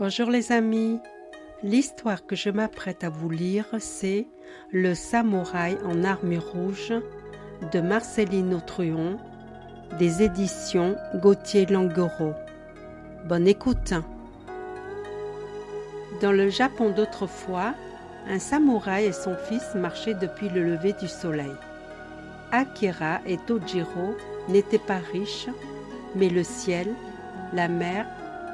Bonjour les amis, l'histoire que je m'apprête à vous lire, c'est Le samouraï en armure rouge de Marcelino Truon, des éditions Gauthier-Languereau. Bonne écoute. Dans le Japon d'autrefois, un samouraï et son fils marchaient depuis le lever du soleil. Akira et Tojiro n'étaient pas riches, mais le ciel, la mer,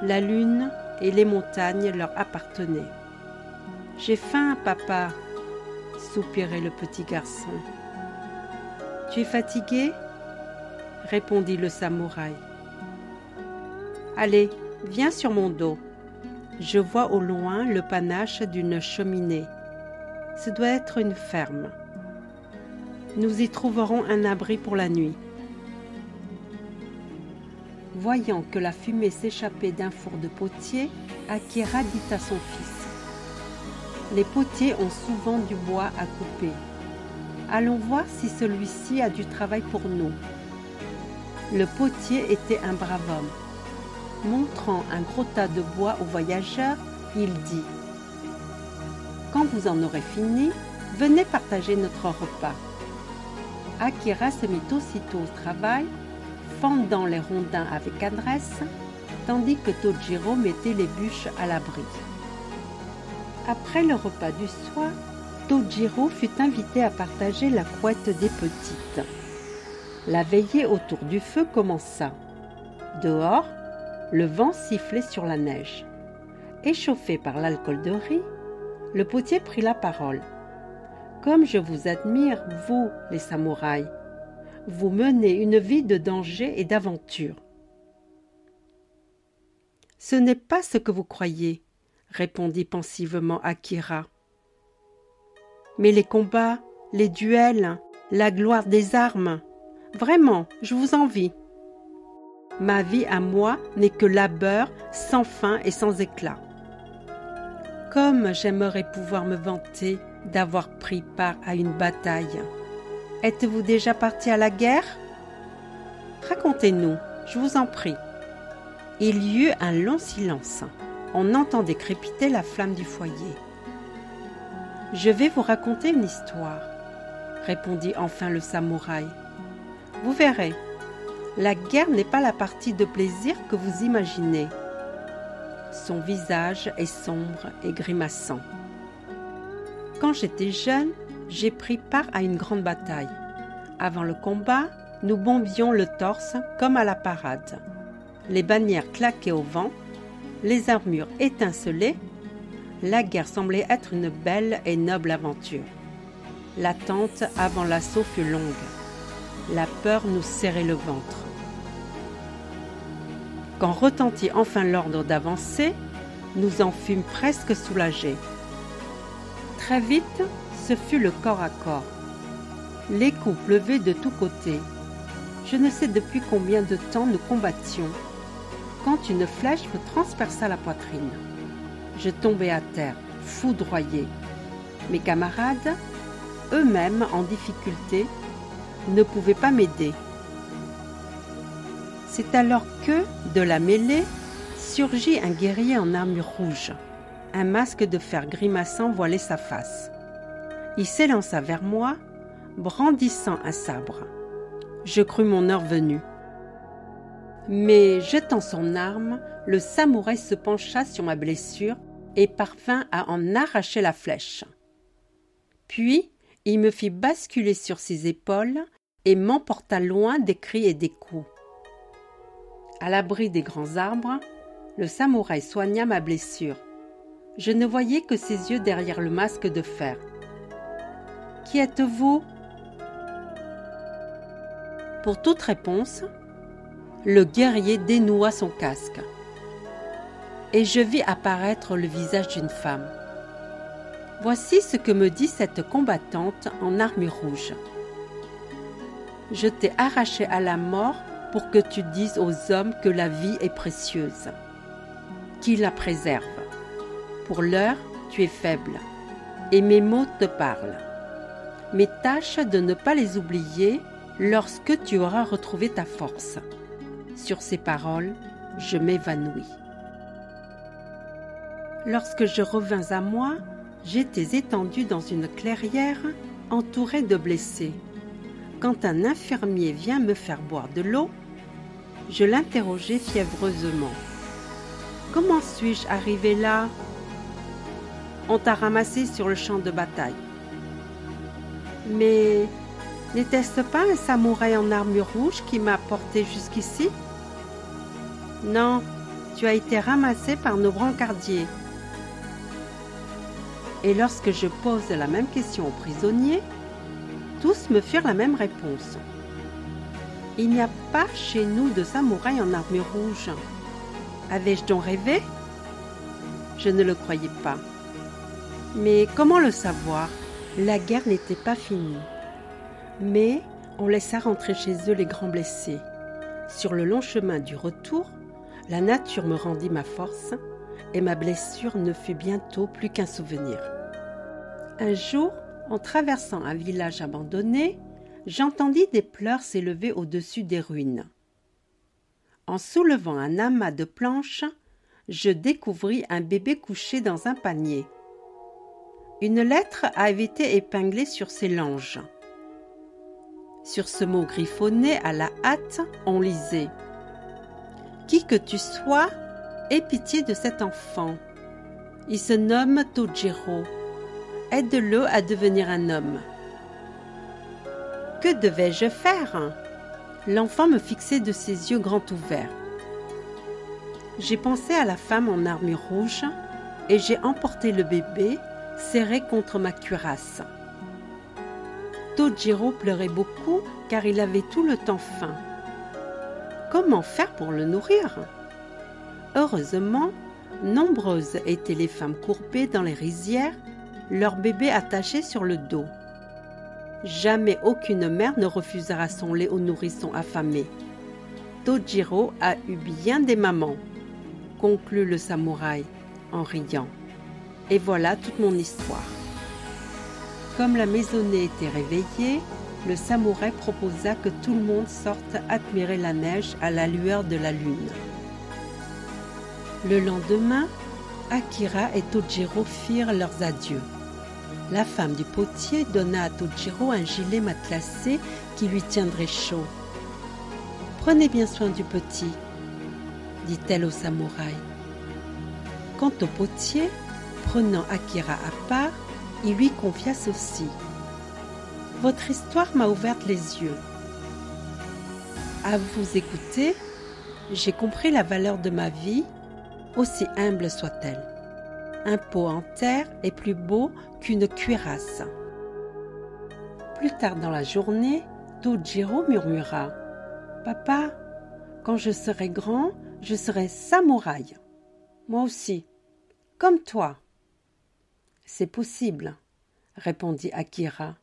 la lune et les montagnes leur appartenaient. « J'ai faim, papa !» soupirait le petit garçon. « Tu es fatigué ?» répondit le samouraï. « Allez, viens sur mon dos. Je vois au loin le panache d'une cheminée. Ce doit être une ferme. Nous y trouverons un abri pour la nuit. » Voyant que la fumée s'échappait d'un four de potier, Akira dit à son fils : « Les potiers ont souvent du bois à couper. Allons voir si celui-ci a du travail pour nous. » Le potier était un brave homme. Montrant un gros tas de bois aux voyageurs, il dit : « Quand vous en aurez fini, venez partager notre repas. » Akira se mit aussitôt au travail, fendant les rondins avec adresse, tandis que Tojiro mettait les bûches à l'abri. Après le repas du soir, Tojiro fut invité à partager la couette des petites. La veillée autour du feu commença. Dehors, le vent sifflait sur la neige. Échauffé par l'alcool de riz, le potier prit la parole. « Comme je vous admire, vous, les samouraïs, vous menez une vie de danger et d'aventure. »« Ce n'est pas ce que vous croyez, » répondit pensivement Akira. « Mais les combats, les duels, la gloire des armes, vraiment, je vous envie. Ma vie à moi n'est que labeur sans fin et sans éclat. Comme j'aimerais pouvoir me vanter d'avoir pris part à une bataille. Êtes-vous déjà parti à la guerre? Racontez-nous, je vous en prie. » Il y eut un long silence. On entendait crépiter la flamme du foyer. « Je vais vous raconter une histoire, » répondit enfin le samouraï. « Vous verrez, la guerre n'est pas la partie de plaisir que vous imaginez. » Son visage est sombre et grimaçant. « Quand j'étais jeune, j'ai pris part à une grande bataille. Avant le combat, nous bombions le torse comme à la parade. Les bannières claquaient au vent, les armures étincelaient. La guerre semblait être une belle et noble aventure. L'attente avant l'assaut fut longue. La peur nous serrait le ventre. Quand retentit enfin l'ordre d'avancer, nous en fûmes presque soulagés. Très vite, ce fut le corps à corps. Les coups pleuvaient de tous côtés. Je ne sais depuis combien de temps nous combattions, quand une flèche me transperça la poitrine. Je tombai à terre, foudroyé. Mes camarades, eux-mêmes en difficulté, ne pouvaient pas m'aider. C'est alors que, de la mêlée, surgit un guerrier en armure rouge. Un masque de fer grimaçant voilait sa face. Il s'élança vers moi, brandissant un sabre. Je crus mon heure venue. Mais, jetant son arme, le samouraï se pencha sur ma blessure et parvint à en arracher la flèche. Puis, il me fit basculer sur ses épaules et m'emporta loin des cris et des coups. À l'abri des grands arbres, le samouraï soigna ma blessure. Je ne voyais que ses yeux derrière le masque de fer. « Qui êtes-vous » Pour toute réponse, le guerrier dénoua son casque. Et je vis apparaître le visage d'une femme. Voici ce que me dit cette combattante en armure rouge. « Je t'ai arraché à la mort pour que tu dises aux hommes que la vie est précieuse. Qui la préserve. Pour l'heure, tu es faible, et mes mots te parlent. Mais tâche de ne pas les oublier lorsque tu auras retrouvé ta force. » Sur ces paroles, je m'évanouis. Lorsque je revins à moi, j'étais étendue dans une clairière entourée de blessés. Quand un infirmier vient me faire boire de l'eau, je l'interrogeai fiévreusement. « Comment suis-je arrivée là ?»« On t'a ramassé sur le champ de bataille. »« Mais n'était-ce pas un samouraï en armure rouge qui m'a porté jusqu'ici ?»« Non, tu as été ramassé par nos brancardiers. » Et lorsque je pose la même question aux prisonniers, tous me firent la même réponse. Il n'y a pas chez nous de samouraï en armure rouge. Avais-je donc rêvé? Je ne le croyais pas. Mais comment le savoir? La guerre n'était pas finie. Mais on laissa rentrer chez eux les grands blessés. Sur le long chemin du retour, la nature me rendit ma force et ma blessure ne fut bientôt plus qu'un souvenir. Un jour, en traversant un village abandonné, j'entendis des pleurs s'élever au-dessus des ruines. En soulevant un amas de planches, je découvris un bébé couché dans un panier. Une lettre avait été épinglée sur ses langes. Sur ce mot griffonné à la hâte, on lisait « Qui que tu sois, aie pitié de cet enfant. Il se nomme Tojiro. Aide-le à devenir un homme. » Que devais-je faire? L'enfant me fixait de ses yeux grands ouverts. J'ai pensé à la femme en armure rouge et j'ai emporté le bébé serré contre ma cuirasse. Tojiro pleurait beaucoup car il avait tout le temps faim. Comment faire pour le nourrir? Heureusement, nombreuses étaient les femmes courbées dans les rizières, leur bébé attaché sur le dos. Jamais aucune mère ne refusera son lait au nourrisson affamé. Tojiro a eu bien des mamans, conclut le samouraï en riant. Et voilà toute mon histoire. Comme la maisonnée était réveillée, le samouraï proposa que tout le monde sorte admirer la neige à la lueur de la lune. Le lendemain, Akira et Tojiro firent leurs adieux. La femme du potier donna à Tojiro un gilet matelassé qui lui tiendrait chaud. « Prenez bien soin du petit, » dit-elle au samouraï. Quant au potier, prenant Akira à part, il lui confia ceci. « Votre histoire m'a ouvert les yeux. À vous écouter, j'ai compris la valeur de ma vie, aussi humble soit-elle. Un pot en terre est plus beau qu'une cuirasse. » Plus tard dans la journée, Tojiro murmura « Papa, quand je serai grand, je serai samouraï. Moi aussi, comme toi. » « C'est possible, » répondit Akira.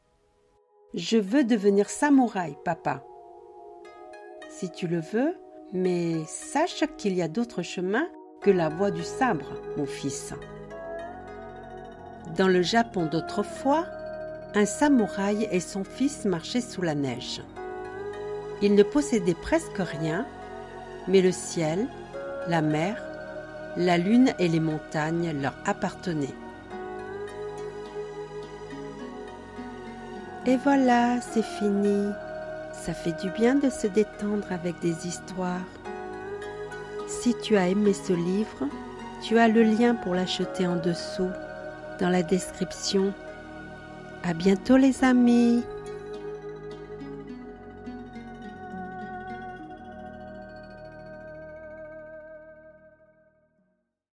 « Je veux devenir samouraï, papa. »« Si tu le veux, mais sache qu'il y a d'autres chemins que la voie du sabre, mon fils. » Dans le Japon d'autrefois, un samouraï et son fils marchaient sous la neige. Ils ne possédaient presque rien, mais le ciel, la mer, la lune et les montagnes leur appartenaient. Et voilà, c'est fini. Ça fait du bien de se détendre avec des histoires. Si tu as aimé ce livre, tu as le lien pour l'acheter en dessous, dans la description. À bientôt les amis!